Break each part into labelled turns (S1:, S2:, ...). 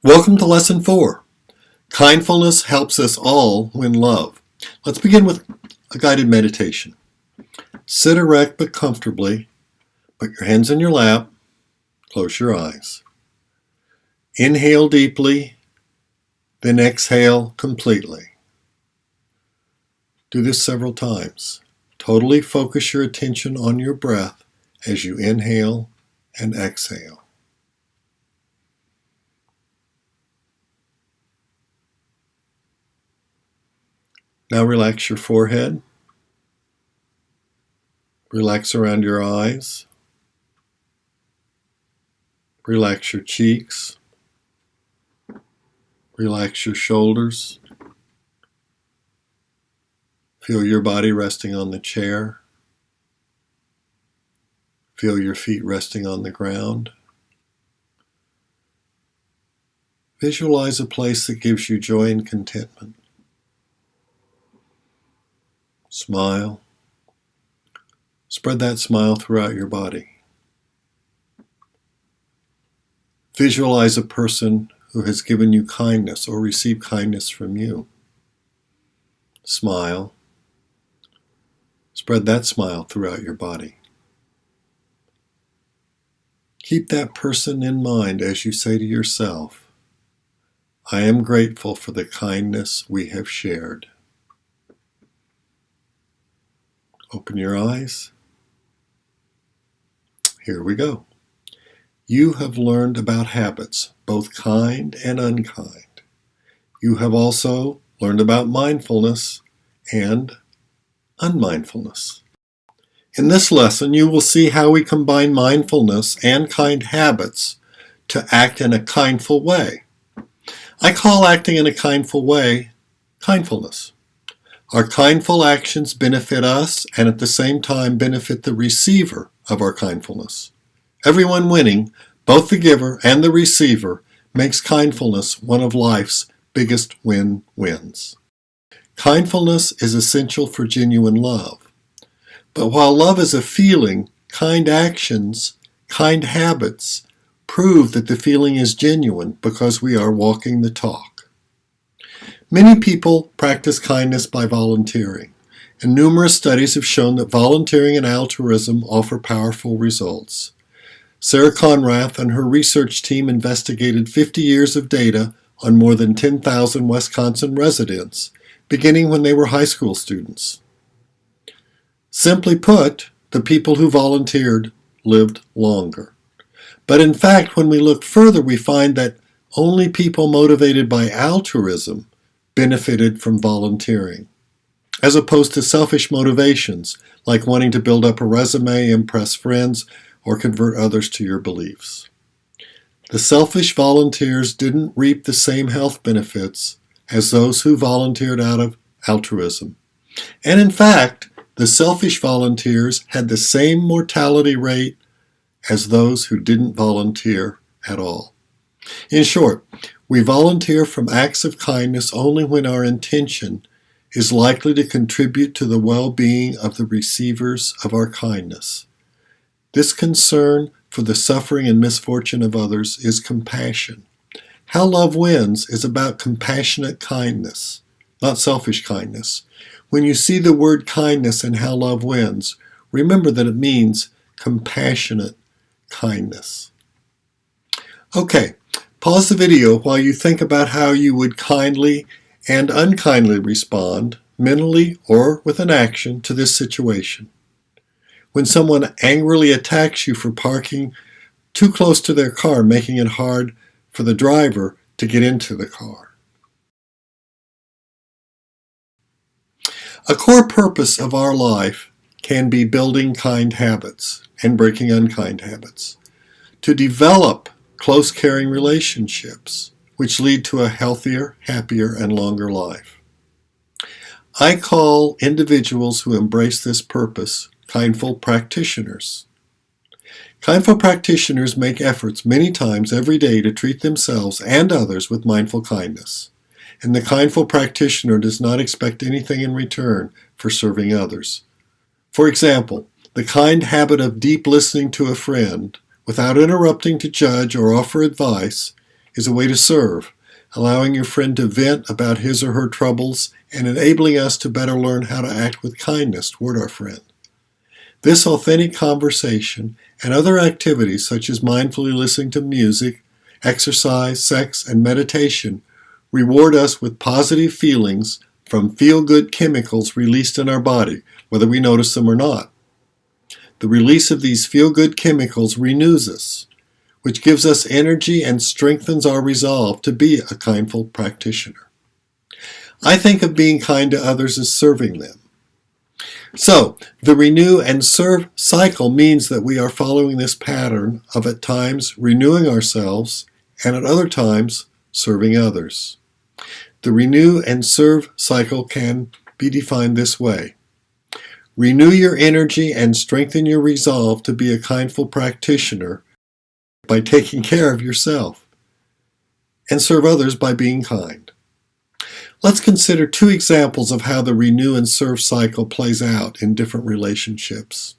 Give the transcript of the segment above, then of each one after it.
S1: Welcome to Lesson 4. Kindfulness helps us all win love. Let's begin with a guided meditation. Sit erect but comfortably. Put your hands in your lap. Close your eyes. Inhale deeply, then exhale completely. Do this several times. Totally focus your attention on your breath as you inhale and exhale. Now relax your forehead. Relax around your eyes. Relax your cheeks. Relax your shoulders. Feel your body resting on the chair. Feel your feet resting on the ground. Visualize a place that gives you joy and contentment. Smile. Spread that smile throughout your body. Visualize a person who has given you kindness or received kindness from you. Smile. Spread that smile throughout your body. Keep that person in mind as you say to yourself, I am grateful for the kindness we have shared. Open your eyes. Here we go. You have learned about habits, both kind and unkind. You have also learned about mindfulness and unmindfulness. In this lesson, you will see how we combine mindfulness and kind habits to act in a kindful way. I call acting in a kindful way kindfulness. Our kindful actions benefit us and at the same time benefit the receiver of our kindfulness. Everyone winning, both the giver and the receiver, makes kindfulness one of life's biggest win-wins. Kindfulness is essential for genuine love. But while love is a feeling, kind actions, kind habits, prove that the feeling is genuine because we are walking the talk. Many people practice kindness by volunteering, and numerous studies have shown that volunteering and altruism offer powerful results. Sarah Conrath and her research team investigated 50 years of data on more than 10,000 Wisconsin residents, beginning when they were high school students. Simply put, the people who volunteered lived longer. But in fact, when we look further, we find that only people motivated by altruism benefited from volunteering, as opposed to selfish motivations like wanting to build up a resume, impress friends, or convert others to your beliefs. The selfish volunteers didn't reap the same health benefits as those who volunteered out of altruism. And in fact, the selfish volunteers had the same mortality rate as those who didn't volunteer at all. In short, we volunteer from acts of kindness only when our intention is likely to contribute to the well-being of the receivers of our kindness. This concern for the suffering and misfortune of others is compassion. How love wins is about compassionate kindness, not selfish kindness. When you see the word kindness in How Love Wins, remember that it means compassionate kindness. Okay. Pause the video while you think about how you would kindly and unkindly respond, mentally or with an action, to this situation. When someone angrily attacks you for parking too close to their car, making it hard for the driver to get into the car. A core purpose of our life can be building kind habits and breaking unkind habits. To develop close, caring relationships, which lead to a healthier, happier, and longer life. I call individuals who embrace this purpose kindful practitioners. Kindful practitioners make efforts many times every day to treat themselves and others with mindful kindness, and the kindful practitioner does not expect anything in return for serving others. For example, the kind habit of deep listening to a friend without interrupting to judge or offer advice is a way to serve, allowing your friend to vent about his or her troubles and enabling us to better learn how to act with kindness toward our friend. This authentic conversation and other activities such as mindfully listening to music, exercise, sex, and meditation reward us with positive feelings from feel-good chemicals released in our body, whether we notice them or not. The release of these feel-good chemicals renews us, which gives us energy and strengthens our resolve to be a kindful practitioner. I think of being kind to others as serving them. So, the renew and serve cycle means that we are following this pattern of at times renewing ourselves and at other times serving others. The renew and serve cycle can be defined this way. Renew your energy and strengthen your resolve to be a kindful practitioner by taking care of yourself, and serve others by being kind. Let's consider two examples of how the renew and serve cycle plays out in different relationships.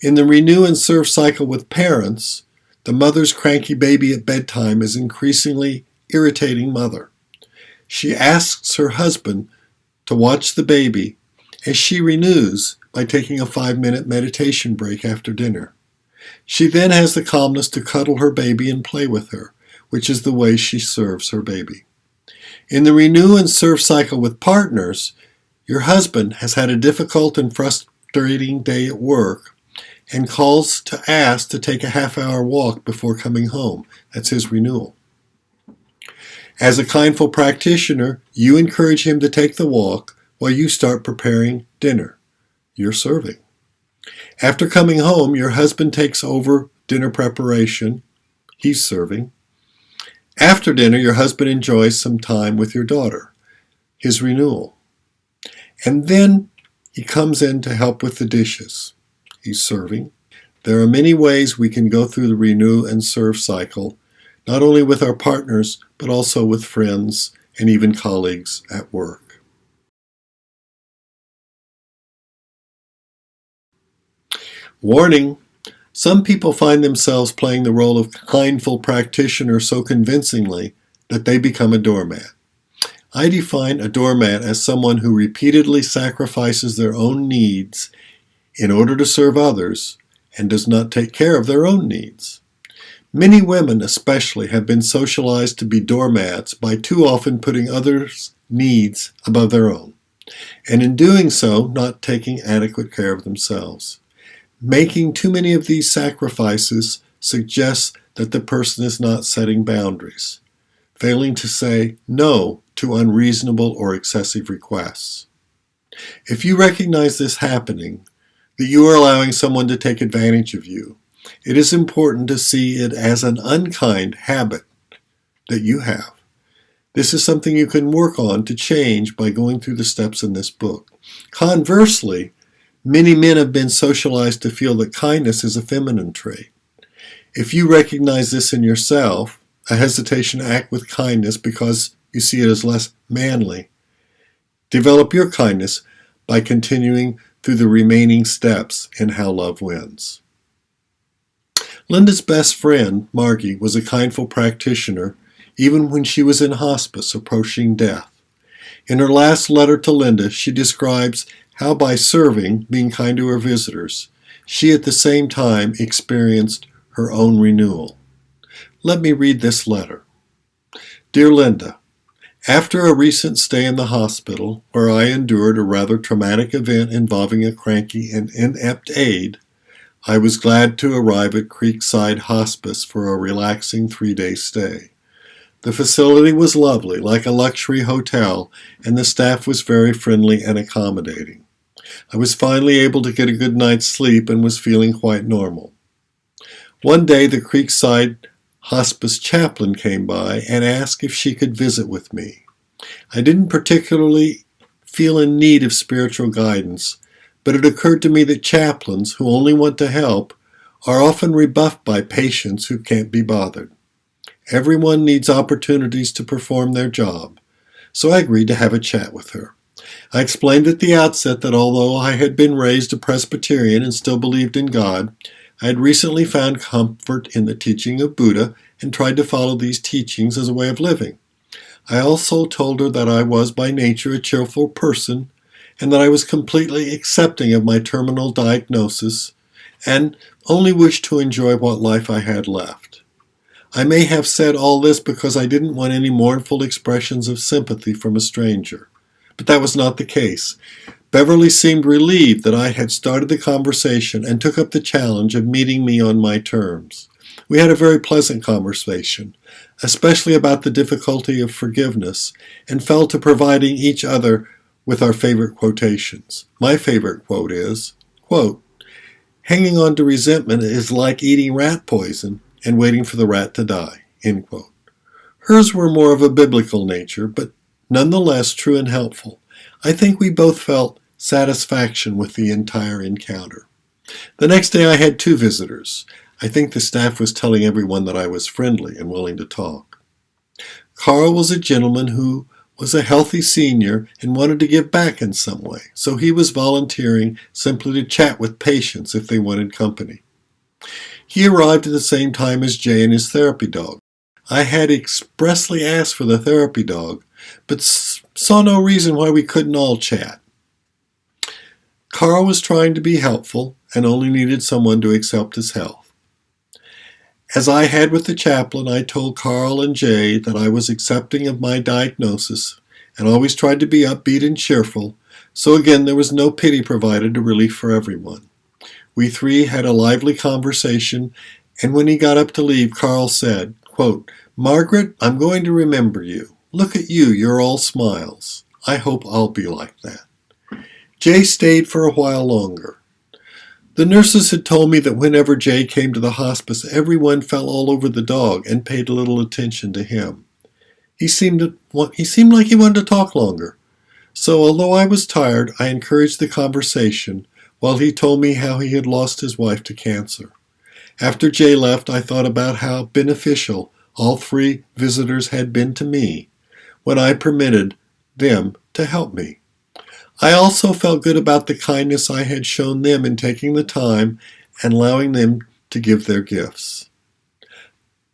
S1: In the renew and serve cycle with parents, the mother's cranky baby at bedtime is increasingly irritating mother. She asks her husband to watch the baby as she renews by taking a 5-minute meditation break after dinner. She then has the calmness to cuddle her baby and play with her, which is the way she serves her baby. In the renew and serve cycle with partners, your husband has had a difficult and frustrating day at work and calls to ask to take a half-hour walk before coming home. That's his renewal. As a kindful practitioner, you encourage him to take the walk while you start preparing dinner. You're serving. After coming home, your husband takes over dinner preparation. He's serving. After dinner, your husband enjoys some time with your daughter, his renewal. And then he comes in to help with the dishes. He's serving. There are many ways we can go through the renew and serve cycle, not only with our partners, but also with friends and even colleagues at work. Warning! Some people find themselves playing the role of kindful practitioner so convincingly that they become a doormat. I define a doormat as someone who repeatedly sacrifices their own needs in order to serve others and does not take care of their own needs. Many women especially have been socialized to be doormats by too often putting others' needs above their own, and in doing so, not taking adequate care of themselves. Making too many of these sacrifices suggests that the person is not setting boundaries, failing to say no to unreasonable or excessive requests. If you recognize this happening, that you are allowing someone to take advantage of you, it is important to see it as an unkind habit that you have. This is something you can work on to change by going through the steps in this book. Conversely, many men have been socialized to feel that kindness is a feminine trait. If you recognize this in yourself, a hesitation to act with kindness because you see it as less manly, develop your kindness by continuing through the remaining steps in How Love Wins. Linda's best friend, Margie, was a kindful practitioner even when she was in hospice approaching death. In her last letter to Linda, she describes how by serving, being kind to her visitors, she at the same time experienced her own renewal. Let me read this letter. Dear Linda, after a recent stay in the hospital, where I endured a rather traumatic event involving a cranky and inept aide, I was glad to arrive at Creekside Hospice for a relaxing 3-day stay. The facility was lovely, like a luxury hotel, and the staff was very friendly and accommodating. I was finally able to get a good night's sleep and was feeling quite normal. One day the Creekside Hospice chaplain came by and asked if she could visit with me. I didn't particularly feel in need of spiritual guidance, but it occurred to me that chaplains, who only want to help, are often rebuffed by patients who can't be bothered. Everyone needs opportunities to perform their job, so I agreed to have a chat with her. I explained at the outset that although I had been raised a Presbyterian and still believed in God, I had recently found comfort in the teaching of Buddha and tried to follow these teachings as a way of living. I also told her that I was by nature a cheerful person and that I was completely accepting of my terminal diagnosis and only wished to enjoy what life I had left. I may have said all this because I didn't want any mournful expressions of sympathy from a stranger, but that was not the case. Beverly seemed relieved that I had started the conversation and took up the challenge of meeting me on my terms. We had a very pleasant conversation, especially about the difficulty of forgiveness, and fell to providing each other with our favorite quotations. My favorite quote is, quote, "Hanging on to resentment is like eating rat poison and waiting for the rat to die," end quote. Hers were more of a biblical nature, but nonetheless true and helpful. I think we both felt satisfaction with the entire encounter. The next day I had 2 visitors. I think the staff was telling everyone that I was friendly and willing to talk. Carl was a gentleman who was a healthy senior and wanted to give back in some way, so he was volunteering simply to chat with patients if they wanted company. He arrived at the same time as Jay and his therapy dog. I had expressly asked for the therapy dog, but saw no reason why we couldn't all chat. Carl was trying to be helpful and only needed someone to accept his health. As I had with the chaplain, I told Carl and Jay that I was accepting of my diagnosis and always tried to be upbeat and cheerful, so again there was no pity provided, a relief for everyone. We 3 had a lively conversation, and when he got up to leave, Carl said, quote, "Margaret, I'm going to remember you. Look at you, you're all smiles. I hope I'll be like that." Jay stayed for a while longer. The nurses had told me that whenever Jay came to the hospice, everyone fell all over the dog and paid little attention to him. He seemed like he wanted to talk longer. So although I was tired, I encouraged the conversation while he told me how he had lost his wife to cancer. After Jay left, I thought about how beneficial all 3 visitors had been to me when I permitted them to help me. I also felt good about the kindness I had shown them in taking the time and allowing them to give their gifts.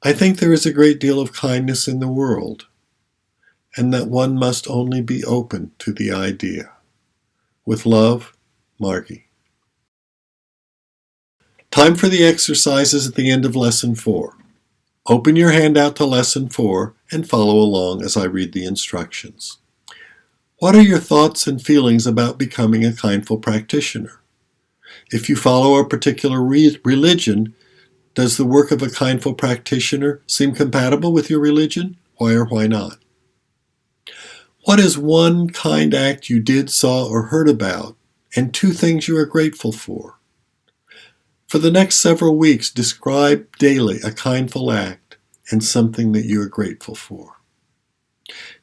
S1: I think there is a great deal of kindness in the world, and that one must only be open to the idea. With love, Margie. Time for the exercises at the end of Lesson 4. Open your handout to Lesson 4 and follow along as I read the instructions. What are your thoughts and feelings about becoming a kindful practitioner? If you follow a particular religion, does the work of a kindful practitioner seem compatible with your religion? Why or why not? What is one kind act you did, saw, or heard about, and 2 things you are grateful for? For the next several weeks, describe daily a kindful act and something that you are grateful for.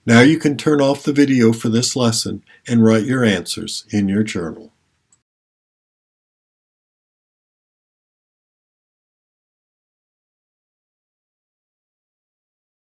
S1: Now you can turn off the video for this lesson and write your answers in your journal.